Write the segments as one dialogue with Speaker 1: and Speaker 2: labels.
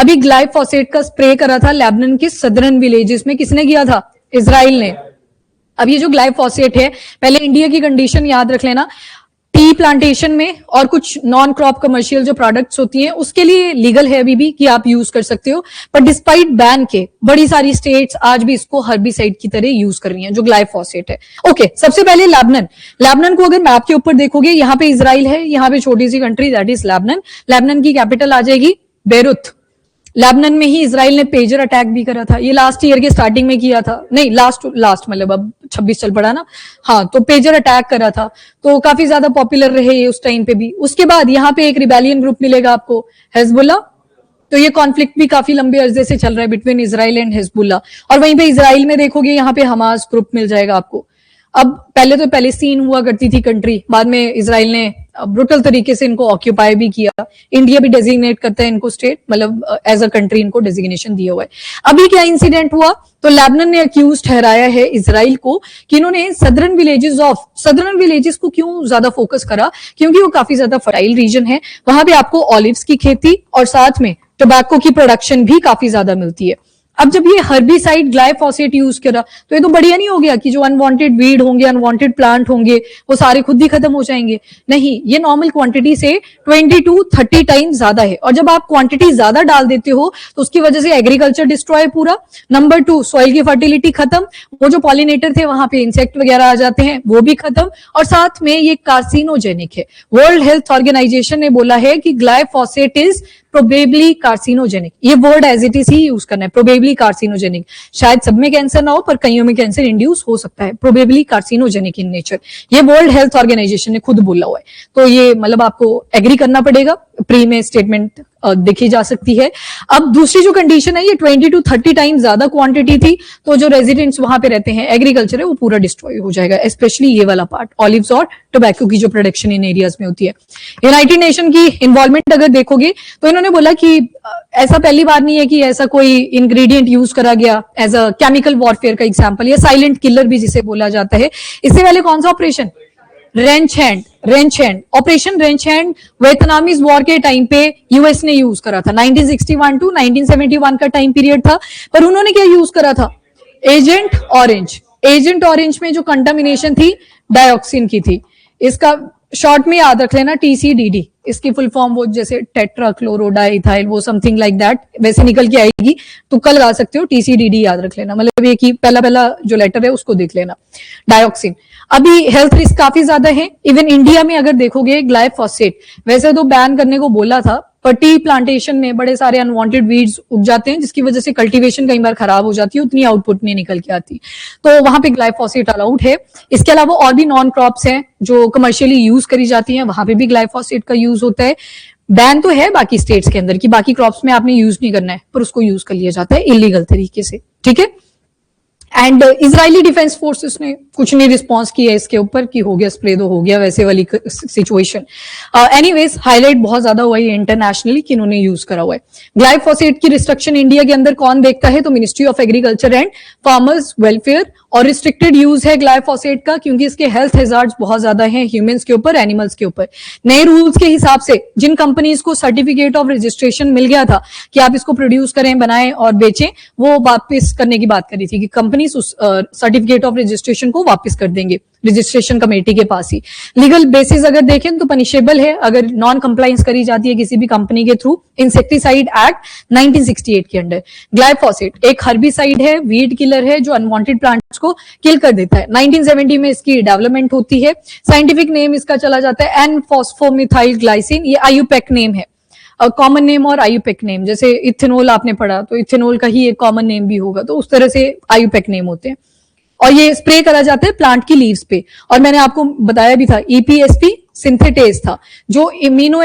Speaker 1: अभी ग्लाइफोसेट का स्प्रे करा था लेबनान के सदर्न विलेजेस में, किसने किया था? इजराइल ने। अब ये जो ग्लाइफोसेट है, पहले इंडिया की कंडीशन याद रख लेना, टी प्लांटेशन में और कुछ नॉन क्रॉप कमर्शियल जो प्रोडक्ट्स होती हैं उसके लिए लीगल है अभी भी कि आप यूज कर सकते हो, पर डिस्पाइट बैन के बड़ी सारी स्टेट्स आज भी इसको हर्बिसाइड की तरह यूज कर रही हैं जो ग्लाइफोसेट है। ओके, सबसे पहले लेबनान को अगर मैप के ऊपर देखोगे, यहाँ पे इजराइल है, यहाँ पे छोटी सी कंट्री दैट इज लेबनान की कैपिटल आ जाएगी बेरुत। लेबनान में ही इजराइल ने पेजर अटैक भी करा था, ये लास्ट ईयर के स्टार्टिंग में किया था, नहीं लास्ट मतलब अब 26 चल पड़ा ना, हाँ, तो पेजर अटैक करा था, तो काफी ज्यादा पॉपुलर रहे ये उस टाइम पे भी। उसके बाद यहाँ पे एक रिबेलियन ग्रुप मिलेगा आपको, हिजबुल्लाह, तो ये कॉन्फ्लिक्ट भी काफी लंबे अर्जे से चल रहा है बिटवीन इजराइल एंड हिजबुल्लाह। और वहीं पे इजराइल में देखोगे यहाँ पे हमास ग्रुप मिल जाएगा आपको। अब पहले तो पैलेस्टीन हुआ करती थी कंट्री, बाद में इजराइल ने ब्रुटल तरीके से इनको ऑक्यूपाई भी किया। इंडिया भी डेजिग्नेट करता है इनको स्टेट, मतलब एज अ कंट्री इनको डेजिग्नेशन दिया हुआ है। अभी क्या इंसिडेंट हुआ, तो लेबनान ने अक्यूज ठहराया है इजराइल को कि इन्होंने सदर्न विलेजेस को क्यों ज्यादा फोकस करा, क्योंकि वो काफी ज्यादा फर्टाइल रीजन है, वहां पे आपको ऑलिव्स की खेती और साथ में टोबैको की प्रोडक्शन भी काफी ज्यादा मिलती है। अब जब ये हर्बिसाइड ग्लाइफोसेट यूज करा तो ये तो बढ़िया नहीं हो गया कि जो अनवांटेड वीड होंगे, अनवांटेड प्लांट होंगे, वो सारे खुद ही खत्म हो जाएंगे? नहीं, ये नॉर्मल क्वांटिटी से 20 to 30 टाइम्स ज्यादा है, और जब आप क्वांटिटी ज्यादा डाल देते हो तो उसकी वजह से एग्रीकल्चर डिस्ट्रॉय पूरा। नंबर 2, सॉइल की फर्टिलिटी खत्म, वो जो पॉलिनेटर थे वहां पे इंसेक्ट वगैरह आ जाते हैं, वो भी खत्म, और साथ में ये कार्सिनोजेनिक है। वर्ल्ड हेल्थ ऑर्गेनाइजेशन ने बोला है कि ग्लाइफोसेट इज प्रोबेबली कार्सिनोजेनिक, ये वर्ड एज इट इज ही यूज करना है, प्रोबेबली कार्सिनोजेनिक। शायद सब में कैंसर ना हो पर कईयों में कैंसर इंड्यूस हो सकता है, प्रोबेबली कार्सिनोजेनिक इन नेचर, ये वर्ल्ड हेल्थ ऑर्गेनाइजेशन ने खुद बोला हुआ है। तो ये मतलब आपको एग्री करना पड़ेगा, प्री में स्टेटमेंट देखी जा सकती है। अब दूसरी जो कंडीशन है, ये 20 to 30 टाइम ज्यादा क्वांटिटी थी, तो जो रेजिडेंट्स वहां पे रहते हैं, एग्रीकल्चर है वो पूरा डिस्ट्रॉय हो जाएगा, स्पेशली ये वाला पार्ट, ऑलिव्स और टोबैको की जो प्रोडक्शन इन एरियाज में होती है। यूनाइटेड नेशन की इन्वॉल्वमेंट अगर देखोगे तो इन्होंने बोला कि ऐसा पहली बार नहीं है कि ऐसा कोई इंग्रेडिएंट यूज करा गया एज अ केमिकल वॉरफेयर का एग्जाम्पल, या साइलेंट किलर भी जिसे बोला जाता है। इससे पहले कौन सा operation? Ranch Hand operation Ranch Hand Vietnamese war के टाइम पे यूएस ने यूज करा था, 1961 to 1971 का टाइम पीरियड था, पर उन्होंने क्या यूज करा था? एजेंट ऑरेंज में जो कंटामिनेशन थी डायोक्सिन की थी, इसका शॉर्ट में याद रख लेना TCDD, इसकी फुल फॉर्म वो जैसे टेट्राक्लोरोडाइथाइल, वो समथिंग लाइक दैट वैसे निकल के आएगी, तो कल लगा सकते हो, TCDD याद रख लेना, मतलब ये कि पहला जो लेटर है उसको देख लेना, डायोक्सिन। अभी हेल्थ रिस्क काफी ज्यादा है, इवन इंडिया में अगर देखोगे ग्लाइफोसेट वैसे तो बैन करने को बोला था, पर टी प्लांटेशन में बड़े सारे अनवांटेड वीड्स उग जाते हैं जिसकी वजह से कल्टीवेशन कई बार खराब हो जाती है, उतनी आउटपुट नहीं निकल के आती, तो वहां पे ग्लाइफोसेट अलाउड है। इसके अलावा और भी नॉन क्रॉप्स हैं जो कमर्शियली यूज करी जाती हैं, वहां पे भी ग्लाइफोसेट का यूज होता है। बैन तो है बाकी स्टेट्स के अंदर कि बाकी क्रॉप्स में आपने यूज नहीं करना है, पर उसको यूज कर लिया जाता है इलीगल तरीके से, ठीक है। एंड इजरायली डिफेंस फोर्सेस ने कुछ नहीं रिस्पॉन्स किया इसके ऊपर कि हो गया स्प्रे तो हो गया, वैसे वाली सिचुएशन। एनीवेज हाईलाइट बहुत ज्यादा हुआ है इंटरनेशनली कि इन्होंने यूज करा हुआ है। ग्लाइफोसेट की रिस्ट्रिक्शन इंडिया के अंदर कौन देखता है? तो ministry of agriculture and farmers welfare, और रिस्ट्रिक्टेड यूज है ग्लाइफोसेट का क्योंकि इसके हेल्थ हैजार्ड्स बहुत ज्यादा हैं ह्यूमंस के ऊपर, एनिमल्स के ऊपर। नए रूल्स के हिसाब से जिन कंपनीज को सर्टिफिकेट ऑफ रजिस्ट्रेशन मिल गया था कि आप इसको प्रोड्यूस करें, बनाएं और बेचें, वो वापस करने की बात करी थी कि कंपनी उस सर्टिफिकेट ऑफ रजिस्ट्रेशन को वापस कर देंगे रजिस्ट्रेशन कमेटी के पास ही। लीगल बेसिस अगर देखें तो पनिशेबल है अगर नॉन कंप्लायंस करी जाती है किसी भी कंपनी के थ्रू, इंसेक्टिसाइड एक्ट 1968 के अंडर। ग्लाइफोसेट एक हर्बिसाइड है, वीड किलर है जो अनवांटेड प्लांट्स को किल कर देता है। 1970 में इसकी डेवलपमेंट होती है। साइंटिफिक नेम इसका चला जाता है एन फॉस्फोमिथाइल ग्लाइसिन, ये आयुपेक नेम है, कॉमन नेम और आयुपेक नेम, जैसे इथेनॉल आपने पढ़ा तो इथेनॉल का ही एक कॉमन नेम भी होगा, तो उस तरह से आयुपेक नेम होते हैं। और ये स्प्रे करा जाता है प्लांट की लीव्स पे, और मैंने आपको बताया भी था EPSP सिंथेटेज था जो अमीनो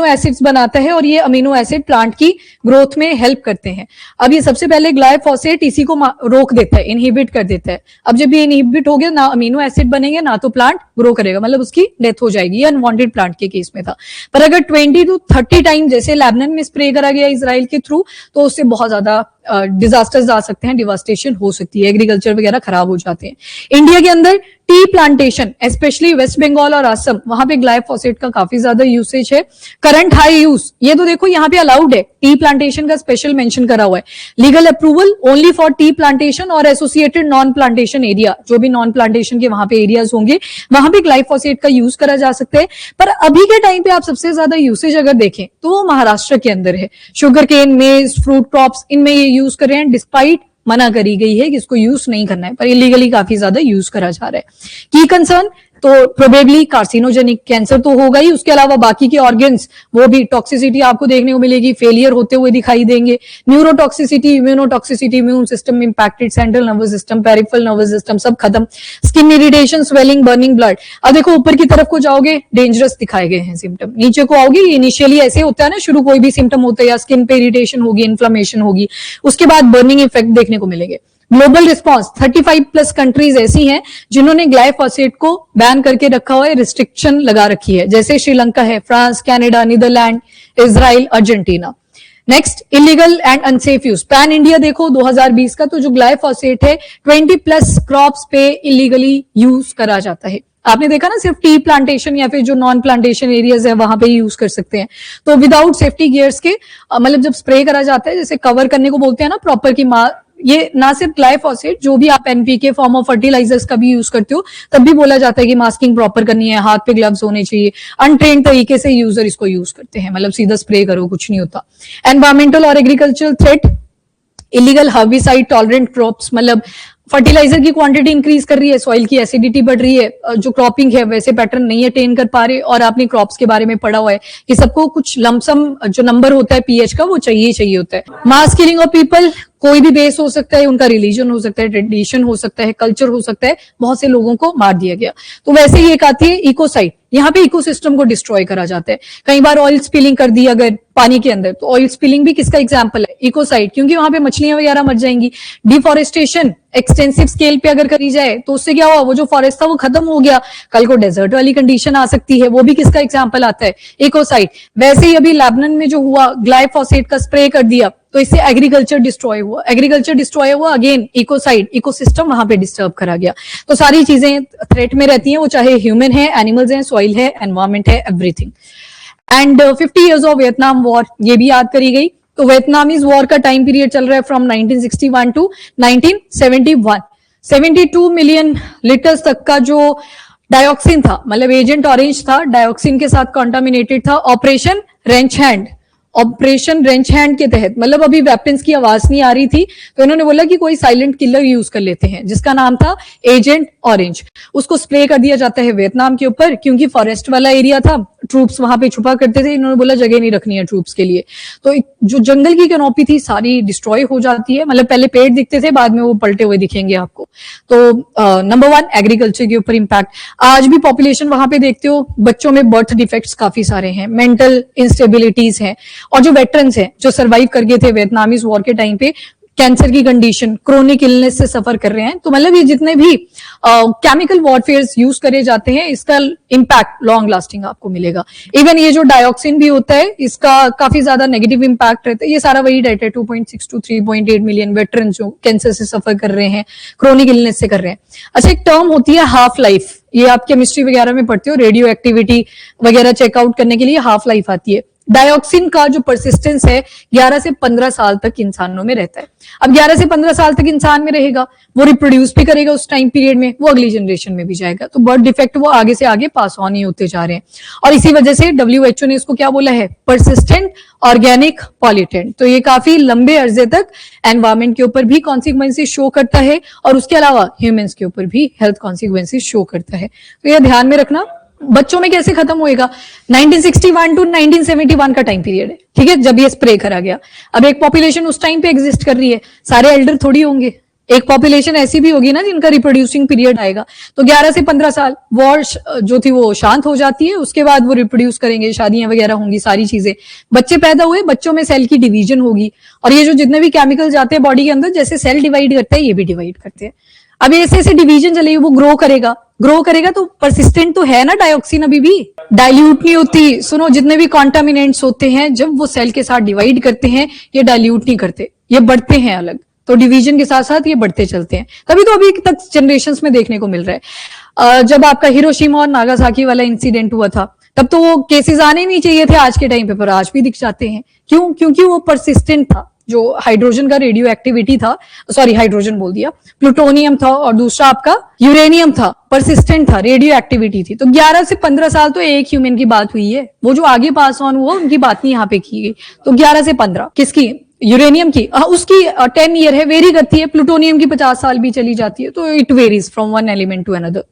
Speaker 1: एसिड्स बनाता है, और ये अमीनो एसिड प्लांट की ग्रोथ में हेल्प करते हैं। अब ये सबसे पहले ग्लाइफोसेट इसी को रोक देता है, इनहिबिट कर देता है। अब जब ये इनहिबिट हो गया, ना अमीनो एसिड बनेंगे ना तो प्लांट ग्रो करेगा, मतलब उसकी डेथ हो जाएगी। ये अनवांटेड प्लांट के केस में था। पर अगर 20 to 30 टाइम जैसे लेबनान में स्प्रे करा गया इजराइल के थ्रू, तो उससे बहुत ज्यादा डिजास्टर्स आ सकते हैं, डिवास्टेशन हो सकती है, एग्रीकल्चर वगैरह खराब हो जाते हैं। इंडिया के अंदर tea plantation, specially West Bengal और असम, वहां पे ग्लाइफोसेट का काफी ज्यादा यूसेज है। करंट हाई यूज, ये तो देखो यहाँ पे अलाउड है, टी प्लांटेशन का स्पेशल मेंशन करा हुआ है। Legal approval only for tea plantation और एसोसिएटेड नॉन प्लांटेशन एरिया, जो भी नॉन प्लांटेशन के वहां पे एरियाज होंगे वहां पे ग्लाइफोसेट का यूज करा जा सकता है। पर अभी के टाइम पे आप सबसे ज्यादा यूसेज अगर देखें तो वो महाराष्ट्र के अंदर है। शुगर केन, मेज, फ्रूट क्रॉप्स, इनमें ये यूज कर रहे हैं, डिस्पाइट मना करी गई है कि इसको यूज नहीं करना है, पर इलीगली काफी ज्यादा यूज करा जा रहा है। की कंसर्न तो प्रोबेबली कार्सिनोजेनिक, कैंसर तो होगा ही, उसके अलावा बाकी के ऑर्गन्स वो भी टॉक्सिसिटी आपको देखने को मिलेगी, फेलियर होते हुए दिखाई देंगे। Neurotoxicity, immunotoxicity, immune system impacted, central nervous system, peripheral nervous system सब खत्म, skin irritation, swelling, burning, blood. अब देखो ऊपर की तरफ को जाओगे, डेंजरस दिखाए गए हैं सिम्टम, नीचे को आओगे इनिशियली ऐसे होता है ना, शुरू कोई भी सिम्टम होता है या स्किन पे इरिटेशन होगी, इन्फ्लेमेशन होगी, उसके बाद बर्निंग इफेक्ट देखने को मिलेंगे। ग्लोबल रिस्पांस, 35 प्लस कंट्रीज ऐसी हैं जिन्होंने ग्लाइफोसेट को बैन करके रखा हुआ है, रिस्ट्रिक्शन लगा रखी है, जैसे श्रीलंका है, France, Canada, Netherland, Israel, Argentina. Next, illegal and unsafe use, pan India देखो 2020 का, तो जो ग्लाइफोसेट है 20 प्लस क्रॉप्स पे इलीगली यूज करा जाता है। आपने देखा ना, सिर्फ टी प्लांटेशन या फिर जो नॉन प्लांटेशन एरियाज है वहां पे यूज कर सकते हैं। तो विदाउट सेफ्टी गियर्स के मतलब जब स्प्रे करा जाता है, जैसे कवर करने को बोलते हैं ना प्रॉपर की, ये ना सिर्फ ग्लाइफोसेट, जो भी आप एनपीके फॉर्म ऑफ फर्टिलाइजर्स का भी यूज करते हो तब भी बोला जाता है कि मास्किंग प्रॉपर करनी है, हाथ पे ग्लव्स होने चाहिए। अनट्रेन्ड तरीके से यूजर इसको यूज करते हैं, मतलब सीधा स्प्रे करो कुछ नहीं होता। एनवायरमेंटल और agricultural threat, illegal herbicide tolerant crops, मतलब फर्टिलाइजर की क्वांटिटी इंक्रीज कर रही है, सॉइल की एसिडिटी बढ़ रही है, जो क्रॉपिंग है वैसे पैटर्न नहीं अटेन कर पा रहे, और आपने क्रॉप्स के बारे में पढ़ा हुआ है कि सबको कुछ लमसम जो नंबर होता है पीएच का वो चाहिए होता है। मास किलिंग ऑफ पीपल, कोई भी बेस हो सकता है, उनका रिलीजन हो सकता है, ट्रेडिशन हो सकता है, कल्चर हो सकता है, बहुत से लोगों को मार दिया गया। तो वैसे ही एक आती है इकोसाइड, यहाँ पे इकोसिस्टम को डिस्ट्रॉय करा जाता है। कई बार ऑयल स्पिलिंग कर दी अगर पानी के अंदर, तो ऑयल स्पिलिंग भी किसका एग्जाम्पल है, इकोसाइड, क्योंकि वहां पे मछलियां वगैरह मर जाएंगी। डिफॉरेस्टेशन एक्सटेंसिव स्केल पे अगर करी जाए तो उससे क्या हुआ, वो जो फॉरेस्ट था वो खत्म हो गया, कल को डेजर्ट वाली कंडीशन आ सकती है, वो भी किसका एग्जाम्पल आता है, इकोसाइड। वैसे ही अभी लेबनान में जो हुआ, ग्लाइफोसेट का स्प्रे कर दिया तो इससे एग्रीकल्चर डिस्ट्रॉय हुआ, एग्रीकल्चर डिस्ट्रॉय हुआ, अगेन इकोसाइड, इकोसिस्टम वहां पे डिस्टर्ब करा गया। तो सारी चीजें थ्रेट में रहती हैं, वो चाहे ह्यूमन है, एनिमल्स हैं, सॉइल है, एनवायरमेंट है, everything. And 50 years of Vietnam war, ये भी याद करी गई। तो वियतनामीज वॉर का टाइम पीरियड चल रहा है फ्रॉम 1961 टू 1971। 72 मिलियन लीटर्स तक का जो डायोक्सिन था, मतलब एजेंट ऑरेंज था, डायोक्सिन के साथ कॉन्टामिनेटेड था। Operation Ranch Hand, operation Ranch Hand के तहत, मतलब अभी वेपन्स की आवाज नहीं आ रही थी तो इन्होंने बोला कि कोई साइलेंट किलर यूज कर लेते हैं, जिसका नाम था एजेंट ऑरेंज। उसको स्प्रे कर दिया जाता है वियतनाम के ऊपर, क्योंकि फॉरेस्ट वाला एरिया था, ट्रूप्स वहां पे छुपा करते थे, इन्होंने बोला जगह नहीं रखनी है ट्रूप्स के लिए। तो जो जंगल की कैनोपी थी सारी डिस्ट्रॉय हो जाती है, मतलब पहले पेड़ दिखते थे, बाद में वो पलटे हुए दिखेंगे आपको। तो नंबर 1 एग्रीकल्चर के ऊपर इंपैक्ट। आज भी पॉपुलेशन वहां पे देखते हो, बच्चों में बर्थ डिफेक्ट्स काफी सारे हैं, मेंटल इंस्टेबिलिटीज हैं, और जो वेटरन्स हैं जो सर्वाइव कर गए थे वियतनामीज वॉर के टाइम पे, कैंसर की कंडीशन, क्रोनिक इलनेस से सफर कर रहे हैं। तो मतलब ये जितने भी केमिकल वॉरफेयर यूज करे जाते हैं, इसका इम्पैक्ट लॉन्ग लास्टिंग आपको मिलेगा। इवन ये जो डायोक्सिन भी होता है, इसका काफी ज्यादा नेगेटिव इम्पैक्ट रहता है। ये सारा वही डाटा है, 2.6 to 3.8 मिलियन वेटरन जो कैंसर से सफर कर रहे हैं, क्रोनिक इलनेस से कर रहे हैं। अच्छा, एक टर्म होती है हाफ लाइफ, ये आप केमिस्ट्री वगैरह में पढ़ते हो, रेडियो एक्टिविटी वगैरह चेकआउट करने के लिए हाफ लाइफ आती है। डायोक्सिन का जो परसिस्टेंस है 11 से 15 साल तक इंसानों में रहता है। अब 11 से 15 साल तक इंसान में रहेगा, वो रिप्रोड्यूस भी करेगा उस टाइम पीरियड में, वो अगली जनरेशन में भी जाएगा। तो बर्थ डिफेक्ट वो आगे से आगे पास ऑन ही होते जा रहे हैं, और इसी वजह से WHO ने इसको क्या बोला है, परसिस्टेंट ऑर्गेनिक पॉल्यूटेंट। तो ये काफी लंबे अरसे तक एनवायरमेंट के ऊपर भी कॉन्सिक्वेंसेस शो करता है, और उसके अलावा ह्यूमंस के ऊपर भी हेल्थ कॉन्सिक्वेंसेस शो करता है। तो ये ध्यान में रखना। बच्चों में कैसे खत्म होएगा, 1961 टू 1971 का टाइम पीरियड है, ठीक है, जब ये स्प्रे करा गया। अब एक पॉपुलेशन उस टाइम पे एग्जिस्ट कर रही है, सारे एल्डर थोड़ी होंगे, एक पॉपुलेशन ऐसी भी होगी ना जिनका रिप्रोड्यूसिंग पीरियड आएगा। तो 11 से 15 साल वॉर जो थी वो शांत हो जाती है, उसके बाद वो रिप्रोड्यूस करेंगे, शादियां वगैरह होंगी, सारी चीजें, बच्चे पैदा हुए, बच्चों में सेल की डिवीजन होगी, और ये जो जितने भी केमिकल जाते हैं बॉडी के अंदर, जैसे सेल डिवाइड करते हैं ये भी डिवाइड करते हैं। अब ऐसे ऐसे डिवीजन चलेगी, वो ग्रो करेगा तो परसिस्टेंट तो है ना डायोक्सिन, अभी भी डाइल्यूट नहीं होती। सुनो, जितने भी कॉन्टामिनेंट्स होते हैं जब वो सेल के साथ डिवाइड करते हैं ये डाइल्यूट नहीं करते, ये बढ़ते हैं अलग, तो डिवीजन के साथ साथ ये बढ़ते चलते हैं। तभी तो अभी तक जनरेशन्स में देखने को मिल रहा है। जब आपका हिरोशिमा और नागासाकी वाला इंसिडेंट हुआ था, तब तो वो केसेस आने नहीं चाहिए थे आज के टाइम पे, पर आज भी दिख जाते हैं। क्यों? क्योंकि वो परसिस्टेंट था। जो हाइड्रोजन का रेडियो एक्टिविटी था, सॉरी हाइड्रोजन बोल दिया, प्लूटोनियम था और दूसरा आपका यूरेनियम था, परसिस्टेंट था, रेडियो एक्टिविटी थी। तो 11 से 15 साल तो एक ह्यूमन की बात हुई है, वो जो आगे पास ऑन हुआ उनकी बात नहीं यहाँ पे की गई। तो 11 से 15 किसकी? यूरेनियम की। उसकी 10 ईयर है, वेरी करती है। प्लूटोनियम की 50 साल भी चली जाती है। तो it varies from one element to another.